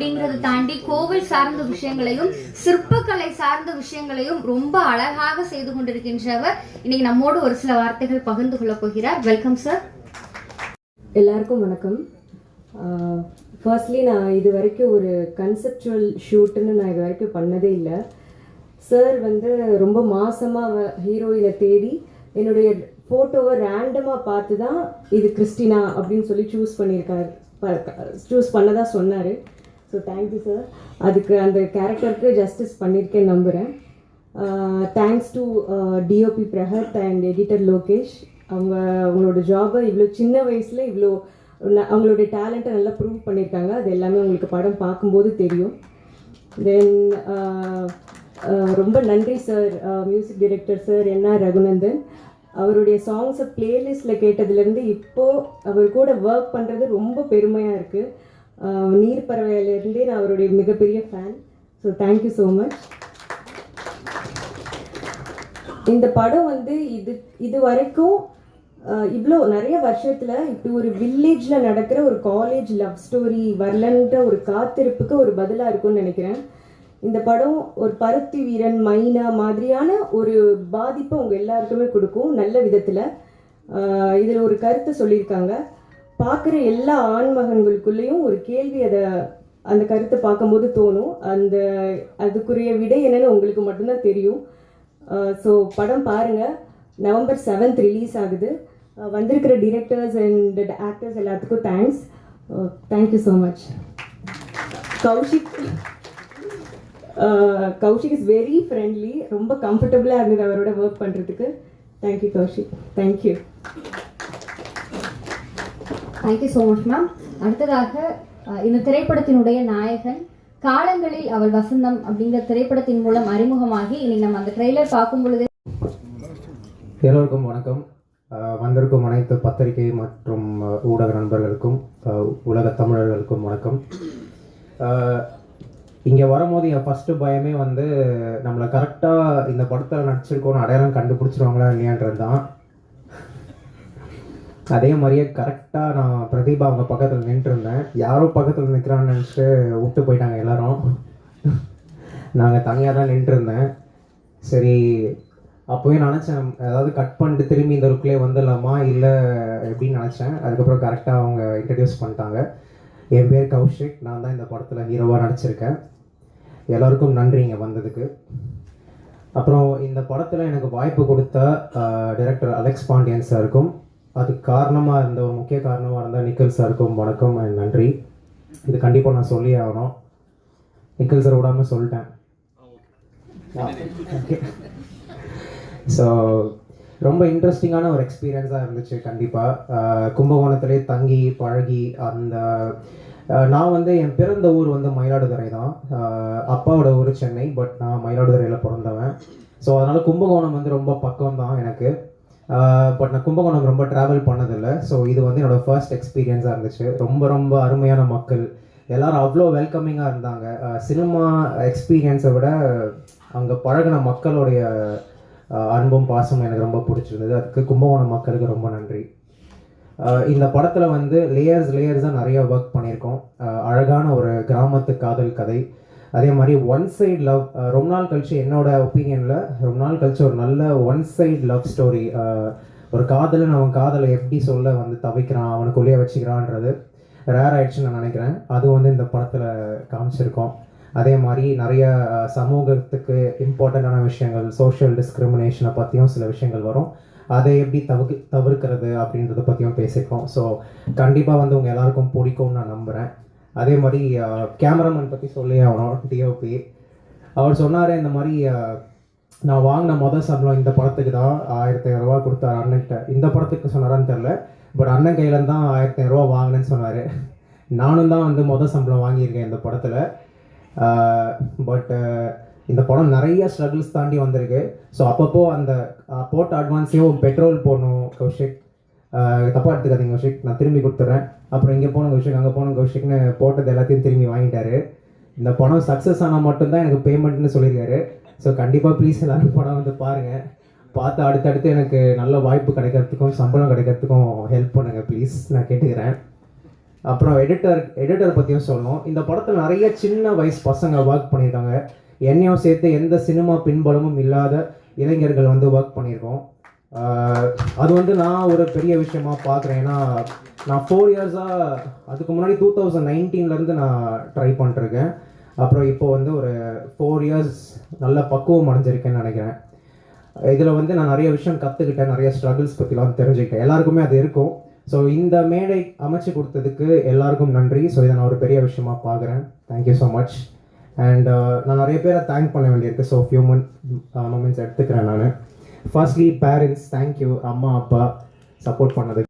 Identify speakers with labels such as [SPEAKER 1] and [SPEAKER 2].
[SPEAKER 1] அப்படிங்கறத தாண்டி கோவில் சார்ந்த விஷயங்களையும் சிற்பக்கலை சார்ந்த விஷயங்களையும் ரொம்ப அழகாக செய்து கொண்டிருக்கின்றவர் இன்னைக்கு நம்மோடு ஒரு சில வார்த்தைகள் பகிர்ந்து கொள்ள போகிறார். Welcome sir.
[SPEAKER 2] எல்லாருக்கும் வணக்கம். ஃபர்ஸ்ட்லி நான் இது வரைக்கும் ஒரு கன்செப்சுவல் ஷூட்டுன்னு நான் இது வரைக்கும் பண்ணதே இல்லை. சார் வந்து ரொம்ப மாசமாக ஹீரோயினை தேடி என்னுடைய ஃபோட்டோவை ரேண்டமாக பார்த்து தான் இது கிறிஸ்டினா அப்படின்னு சொல்லி சூஸ் பண்ணதா சொன்னார். So thank you sir. அதுக்கு அந்த கேரக்டருக்கு ஜஸ்டிஸ் பண்ணியிருக்கேன்னு நம்புகிறேன். Thanks to DOP Prahath and editor Lokesh. அவங்களோட ஜாபை இவ்வளோ சின்ன வயசில் இவ்வளோ அவங்களுடைய டேலண்ட்டை நல்லா ப்ரூவ் பண்ணியிருக்காங்க. அது எல்லாமே உங்களுக்கு படம் பார்க்கும்போது தெரியும். தென் ரொம்ப நன்றி sir, music director sir NR Raghunandan. அவருடைய சாங்ஸை பிளேலிஸ்ட்டில் கேட்டதுலேருந்து இப்போது அவர் கூட ஒர்க் பண்ணுறது ரொம்ப பெருமையாக இருக்குது. நீர் பறவையிலேருந்தே நான் அவருடைய மிகப்பெரிய fan. So thank you so much. இந்த படம் வந்து இது வரைக்கும் இவ்வளோ நிறைய வருஷத்தில் இப்படி ஒரு வில்லேஜில் நடக்கிற ஒரு காலேஜ் லவ் ஸ்டோரி வரலன்ற ஒரு காத்திருப்புக்கு ஒரு பதிலாக இருக்கும்னு நினைக்கிறேன். இந்த படம் ஒரு பருத்தி வீரன் மைனா மாதிரியான ஒரு பாதிப்பை உங்கள் எல்லாருக்குமே கொடுக்கும் நல்ல விதத்தில். இதில் ஒரு கருத்து சொல்லியிருக்காங்க. பார்க்குற எல்லா ஆண்மகன்களுக்குள்ளேயும் ஒரு கேள்வி அந்த கருத்தை பார்க்கும்போது தோணும். அதுக்குரிய விடை என்னன்னு உங்களுக்கு மட்டும்தான் தெரியும். ஸோ படம் பாருங்கள். நவம்பர் 7th ரிலீஸ் ஆகுது. வந்திருக்கிற டிரெக்டர்ஸ் அண்ட் ஆக்டர்ஸ் எல்லாத்துக்கும் thanks. Thank you so much. Kaushik is very friendly. ரொம்ப கம்ஃபர்டபுளாக இருந்தது அவரோட ஒர்க் பண்ணுறதுக்கு. Thank you Kaushik. Thank you.
[SPEAKER 1] Thank you so much ma'am. அடுத்ததாக இந்த திரைப்படத்தினுடைய நாயகன் காலங்களில் அவள் வசந்தம் அப்படிங்கிற திரைப்படத்தின் மூலம் அறிமுகமாகி இன்னைக்கு நம்ம அந்த ட்ரெய்லர் பார்க்கும் பொழுது.
[SPEAKER 3] எல்லோருக்கும் வணக்கம். வந்திருக்கும் அனைத்து பத்திரிகை மற்றும் ஊடக நண்பர்களுக்கும் உலக தமிழர்களுக்கும் வணக்கம். இங்கே வரும்போது என் ஃபஸ்ட்டு பயமே வந்து நம்மளை கரெக்டாக இந்த படத்தில் நடிச்சிருக்கோன்னு அடையாளம் கண்டுபிடிச்சிருவாங்களா இல்லையான்றது தான். அதே மாதிரியே கரெக்டாக நான் பிரதீபா அவங்க பக்கத்தில் நின்றுருந்தேன். யாரோ பக்கத்தில் நிற்கிறான்னு நினச்சிட்டு விட்டு போயிட்டாங்க எல்லாரும். நாங்கள் தனியாக தான் நின்றுருந்தேன். சரி, அப்போவே நினச்சேன் ஏதாவது கட் பண்ணிட்டு திரும்பி இந்த லுக்லேயே வந்துடலாமா இல்லை எப்படின்னு நினச்சேன். அதுக்கப்புறம் கரெக்டாக அவங்க இன்ட்ரடியூஸ் பண்ணிட்டாங்க. என் பேர் கௌஷிக். நான் தான் இந்த படத்தில் ஹீரோவாக நடிச்சிருக்கேன். எல்லோருக்கும் நன்றி இங்கே வந்ததுக்கு. அப்புறம் இந்த படத்தில் எனக்கு வாய்ப்பு கொடுத்த டைரக்டர் அலெக்ஸ் பாண்டியன் சாருக்கும், அதுக்கு காரணமாக இருந்த ஒரு முக்கிய காரணமாக இருந்த நிக்கில் சாருக்கும் வணக்கம் அண்ட் நன்றி. இது கண்டிப்பாக நான் சொல்லி ஆகணும். நிக்கில் சார் விடாமல் சொல்லிட்டேன். ஸோ ரொம்ப இன்ட்ரெஸ்டிங்கான ஒரு எக்ஸ்பீரியன்ஸாக இருந்துச்சு. கண்டிப்பாக கும்பகோணத்திலே தங்கி பழகி நான் வந்து என் பிறந்த ஊர் வந்து மயிலாடுதுறை தான். அப்பாவோட ஊர் சென்னை, பட் நான் மயிலாடுதுறையில் பிறந்தவன். ஸோ அதனால் கும்பகோணம் வந்து ரொம்ப பக்கம் தான் எனக்கு. பட் நான் கும்பகோணம் ரொம்ப ட்ராவல் பண்ணதில்லை. ஸோ இது வந்து என்னோடய ஃபர்ஸ்ட் எக்ஸ்பீரியன்ஸாக இருந்துச்சு. ரொம்ப ரொம்ப அருமையான மக்கள் எல்லோரும் அவ்வளோ வெல்கமிங்காக இருந்தாங்க. சினிமா எக்ஸ்பீரியன்ஸை விட அங்கே பழகின மக்களுடைய அன்பும் பாசமும் எனக்கு ரொம்ப பிடிச்சிருந்தது. அதுக்கு கும்பகோணம் மக்களுக்கு ரொம்ப நன்றி. இந்த படத்தில் வந்து லேயர்ஸாக நிறைய ஒர்க் பண்ணியிருக்கோம். அழகான ஒரு கிராமத்து காதல் கதை. அதே மாதிரி ஒன் சைடு லவ். ரொம்ப நாள் கழிச்சு, என்னோட ஒப்பீனியனில் ரொம்ப நாள் கழிச்சு ஒரு நல்ல ஒன் சைடு லவ் ஸ்டோரி. ஒரு காதலன் அவன் காதலை எப்படி சொல்ல வந்து தவிக்கிறான், அவனுக்குள்ளேயே வச்சுக்கிறான்றது ரேர் ஆயிடுச்சுன்னு நான் நினைக்கிறேன். அது வந்து இந்த படத்தில் காமிச்சிருக்கோம். அதே மாதிரி நிறைய சமூகத்துக்கு இம்பார்ட்டண்ட்டான விஷயங்கள், சோஷியல் டிஸ்கிரிமினேஷனை பற்றியும் சில விஷயங்கள் வரும். அதை எப்படி தவிர்க்கிறது அப்படின்றத பற்றியும் பேசியிருக்கோம். ஸோ கண்டிப்பாக வந்து உங்கள் எல்லாருக்கும் பிடிக்கும்னு நான் நம்புகிறேன். அதே மாதிரி கேமராமேன் பற்றி சொல்லி ஆகணும். டிஓபி அவர் சொன்னார், இந்த மாதிரி நான் வாங்கின மொதல் சம்பளம் இந்த படத்துக்கு தான் 1500 ரூபா கொடுத்தாரு அண்ணன்கிட்ட. இந்த படத்துக்கு சொன்னாரான்னு தெரில, பட் அண்ணன் கையிலேருந்து தான் 1500 ரூபா வாங்கினேன்னு சொன்னார். நானும் தான் வந்து மொதல் சம்பளம் வாங்கியிருக்கேன் இந்த படத்தில். பட் இந்த படம் நிறைய ஸ்ட்ரகிள்ஸ் தாண்டி வந்திருக்கு. ஸோ அப்பப்போ அந்த போட்ட அட்வான்ஸையும் பெட்ரோல் போடணும் கௌஷிக், தப்பாக எடுத்துக்காதீங்க கௌஷிக், நான் திரும்பி கொடுத்துட்றேன். அப்புறம் இங்கே போகணும் கௌஷிக், அங்கே போகணும் கௌஷிக்னு போட்டது எல்லாத்தையும் திரும்பி வாங்கிட்டாரு. இந்த படம் சக்ஸஸ் ஆனால் மட்டும்தான் எனக்கு பேமெண்ட்னு சொல்லியிருக்காரு. ஸோ கண்டிப்பாக ப்ளீஸ் எல்லோரும் படம் வந்து பாருங்கள். பார்த்து அடுத்தடுத்து எனக்கு நல்ல வாய்ப்பு கிடைக்கிறதுக்கும் சம்பளம் கிடைக்கிறதுக்கும் ஹெல்ப் பண்ணுங்கள் ப்ளீஸ், நான் கேட்டுக்கிறேன். அப்புறம் எடிட்டர் பற்றியும் சொல்லணும். இந்த படத்தில் நிறைய சின்ன வயசு பசங்க ஒர்க் பண்ணியிருக்காங்க. என்னையும் சேர்த்து எந்த சினிமா பின்பலமும் இல்லாத இளைஞர்கள் வந்து ஒர்க் பண்ணியிருக்கோம். அது வந்து நான் ஒரு பெரிய விஷயமா பார்க்குறேன். ஏன்னா நான் 4 இயர்ஸாக, அதுக்கு முன்னாடி 2019 நான் ட்ரை பண்ணிட்டுருக்கேன். அப்புறம் இப்போ வந்து ஒரு 4 இயர்ஸ் நல்ல பக்குவம் அடைஞ்சிருக்கேன்னு நினைக்கிறேன். இதில் வந்து நான் நிறைய விஷயம் கற்றுக்கிட்டேன், நிறைய ஸ்ட்ரகிள்ஸ் பற்றிலாம் தெரிஞ்சுக்கிட்டேன். எல்லாருக்குமே அது இருக்கும். ஸோ இந்த மேடை அமைச்சு கொடுத்ததுக்கு எல்லாருக்கும் நன்றி. ஸோ இதை நான் ஒரு பெரிய விஷயமா பார்க்குறேன். Thank you so much. அண்ட் நான் நிறைய பேரை தேங்க் பண்ண வேண்டியிருக்கு. ஸோ ஃபியூ மொமெண்ட்ஸ் எடுத்துக்கிறேன் நான். Firstly parents, thank you. அம்மா அப்பா சப்போர்ட் பண்ணதுக்கு.